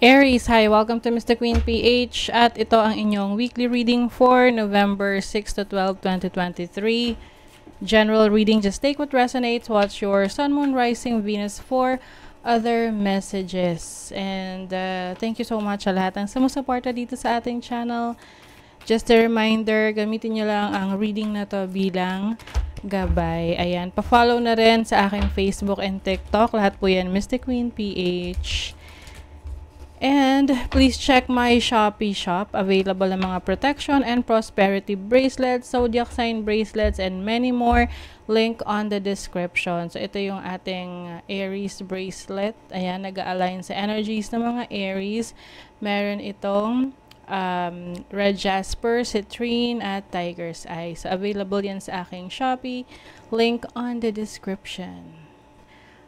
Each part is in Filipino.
Aries, hi! Welcome to Mr. Queen PH at ito ang inyong weekly reading for November 6 to 12, 2023. General reading, just take what resonates. Watch your Sun, Moon, Rising, Venus for other messages. And thank you so much sa lahat ng sumusuporta dito sa ating channel. Just a reminder, gamitin nyo lang ang reading na to bilang gabay. Ayan, pa-follow na rin sa aking Facebook and TikTok. Lahat po yan, Mr. Queen PH. And please check my Shopee shop. Available ang mga protection and prosperity bracelets, zodiac sign bracelets, and many more. Link on the description. So ito yung ating Aries bracelet. Ayan, nag-align sa energies ng mga Aries. Meron itong red jasper, citrine, at tiger's eye. So available yan sa aking Shopee. Link on the description.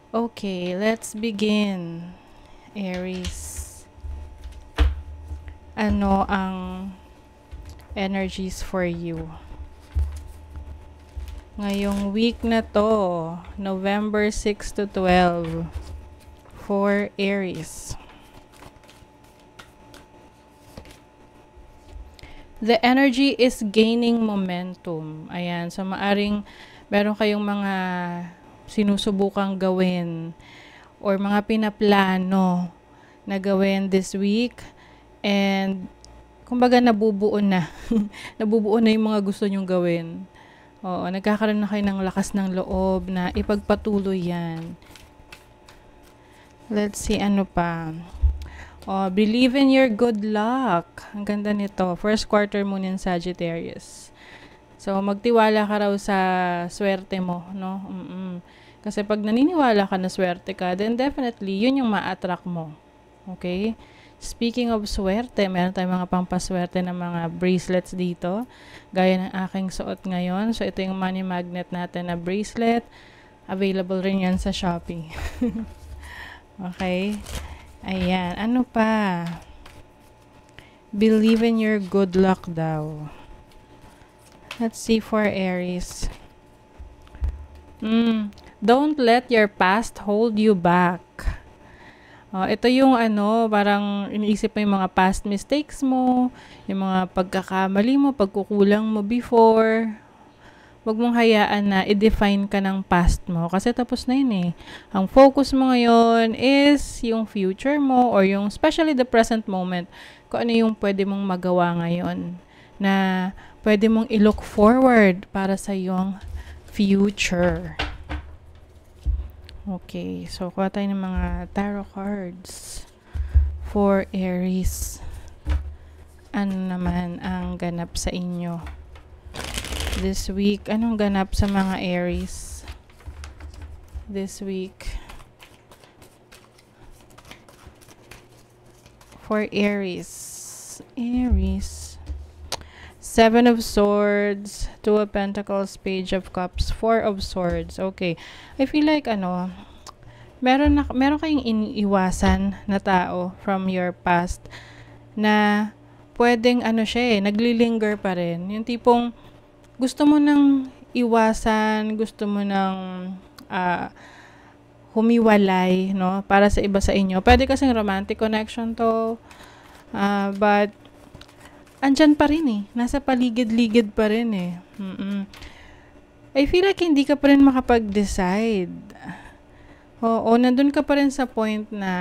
Okay, let's begin. Aries. Ano ang energies for you ngayong week na to, November 6 to 12 for Aries? The energy is gaining momentum. Ayan, so maaring meron kayong mga sinusubukang gawin or mga pinaplano na gawin this week. And, kumbaga nabubuo na. Nabubuo na yung mga gusto nyong gawin. Oo, nagkakaroon na kayo ng lakas ng loob na ipagpatuloy yan. Let's see, ano pa. Oh, believe in your good luck. Ang ganda nito. First quarter moon in Sagittarius. So, magtiwala ka raw sa swerte mo, no? Kasi pag naniniwala ka na swerte ka, then definitely, yun yung ma-attract mo. Okay? Speaking of swerte, meron tayong mga pampaswerte na mga bracelets dito. Gaya ng aking suot ngayon. So, ito yung money magnet natin na bracelet. Available rin yan sa Shopee. Okay. Ayan. Ano pa? Believe in your good luck daw. Let's see for Aries. Don't let your past hold you back. Ito yung parang iniisip mo yung mga past mistakes mo, yung mga pagkakamali mo, pagkukulang mo before. Huwag mong hayaan na i-define ka ng past mo kasi tapos na yun eh. Ang focus mo ngayon is yung future mo or yung especially the present moment. Kung ano yung pwede mong magawa ngayon na pwede mong i-look forward para sa iyong future. Okay, so kuha tayo ng mga tarot cards for Aries. Ano naman ang ganap sa inyo this week? Anong ganap sa mga Aries this week? For Aries. Seven of Swords, Two of Pentacles, Page of Cups, Four of Swords. Okay. I feel like meron kayong iniiwasan na tao from your past na pwedeng naglilinger pa rin. Yung tipong gusto mo nang iwasan, gusto mo nang humiwalay, no? Para sa iba sa inyo. Pwede kasing romantic connection to. But andyan pa rin eh. Nasa paligid-ligid pa rin eh. I feel like hindi ka pa rin makapag-decide. Oo, nandun ka pa rin sa point na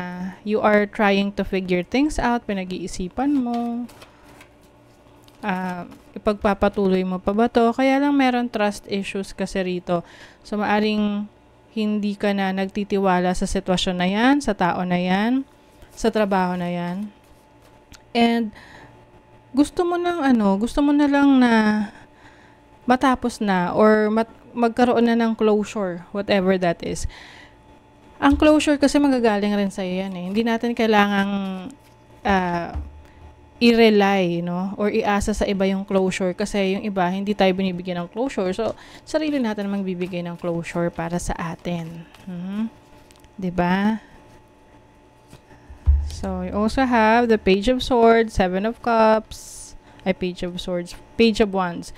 you are trying to figure things out, pinag-iisipan mo. Ipagpapatuloy mo pa ba to? Kaya lang meron trust issues kasi rito. So, maaring hindi ka na nagtitiwala sa sitwasyon na yan, sa tao na yan, sa trabaho na yan. And, gusto mo na lang na matapos na or magkaroon na ng closure, whatever that is. Ang closure kasi magagaling rin sa yan eh. Hindi natin kailangang i-rely, no? Or iasa sa iba yung closure kasi yung iba hindi tayo binibigyan ng closure. So, sarili natin magbibigay ng closure para sa atin. 'Di ba? So, you also have the Page of Swords, Seven of Cups, Page of Swords, Page of Wands.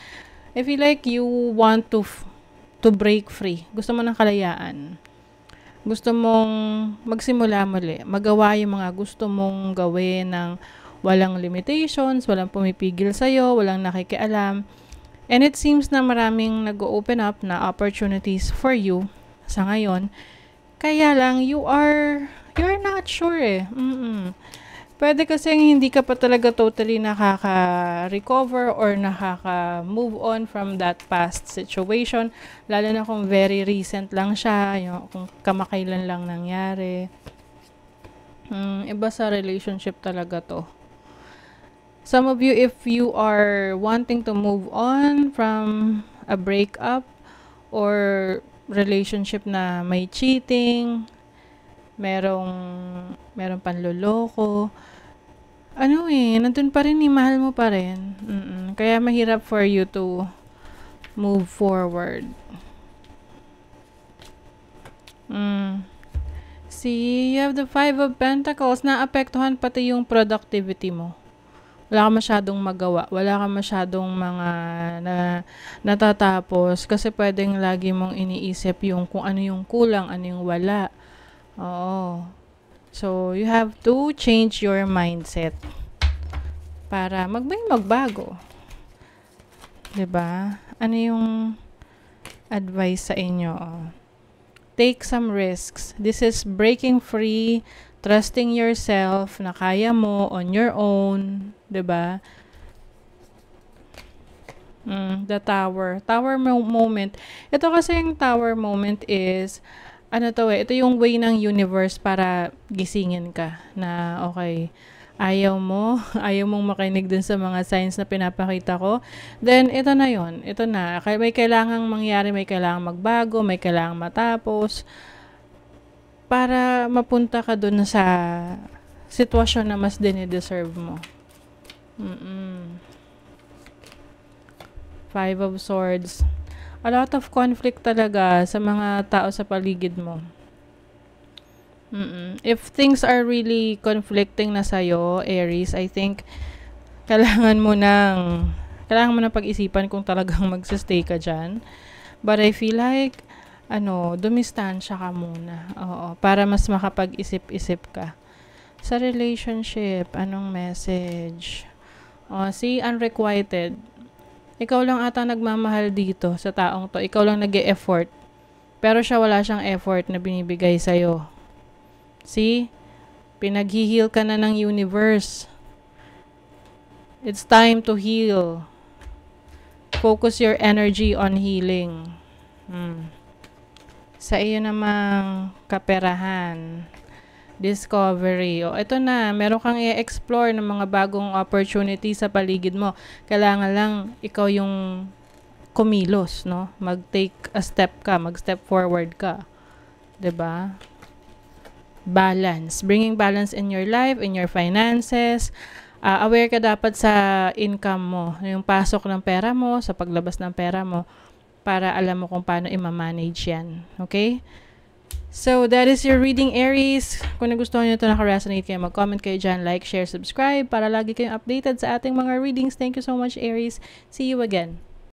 I feel like you want to break free. Gusto mo ng kalayaan. Gusto mong magsimula muli, magawa yung mga gusto mong gawin ng walang limitations, walang pumipigil sa'yo, walang nakikialam. And it seems na maraming nag-open up na opportunities for you sa ngayon. Kaya lang, you're not sure eh. Pwede kasi hindi ka pa talaga totally nakaka-recover or nakaka-move on from that past situation. Lalo na kung very recent lang siya, kung kamakailan lang nangyari. Iba sa relationship talaga to. Some of you, if you are wanting to move on from a breakup or relationship na may cheating, merong panloloko, nandun pa rin, mahal mo pa rin. Kaya mahirap for you to move forward. See, you have the 5 of Pentacles, naapektuhan pati yung productivity mo. Wala ka masyadong magawa, wala ka masyadong mga natatapos kasi pwedeng lagi mong iniisip yung kung ano yung kulang, ano yung wala. Oo. So, you have to change your mindset para magbago. 'Di ba? Ano yung advice sa inyo? Take some risks. This is breaking free, trusting yourself na kaya mo on your own, 'di ba? The tower moment. Ito kasi yung tower moment is ito yung way ng universe para gisingin ka na okay, ayaw mong makinig dun sa mga signs na pinapakita ko, then ito na may kailangang mangyari, may kailangang magbago, may kailangang matapos para mapunta ka dun sa sitwasyon na mas dinideserve mo. 5 of Swords. A lot of conflict talaga sa mga tao sa paligid mo. If things are really conflicting na sa'yo, Aries, I think kailangan mo nang pag-isipan kung talagang magsistay ka dyan. But I feel like, dumistansya ka muna. Oo, para mas makapag-isip-isip ka. Sa relationship, anong message? See, unrequited. Ikaw lang ata nagmamahal dito sa taong to. Ikaw lang nag-e-effort. Pero siya wala siyang effort na binibigay sa'yo. See? Pinag-heal ka na ng universe. It's time to heal. Focus your energy on healing. Sa iyo namang kaperahan. Discovery. Ito na, meron kang i-explore ng mga bagong opportunity sa paligid mo. Kailangan lang ikaw yung kumilos, no? Mag-take a step ka, mag-step forward ka. 'Di ba? Balance. Bringing balance in your life, in your finances. Aware ka dapat sa income mo, yung pasok ng pera mo, sa paglabas ng pera mo, para alam mo kung paano i-manage yan. Okay? So, that is your reading, Aries. Kung nagustuhan nyo ito, naka-resonate kayo, mag-comment kayo dyan, like, share, subscribe, para lagi kayong updated sa ating mga readings. Thank you so much, Aries. See you again.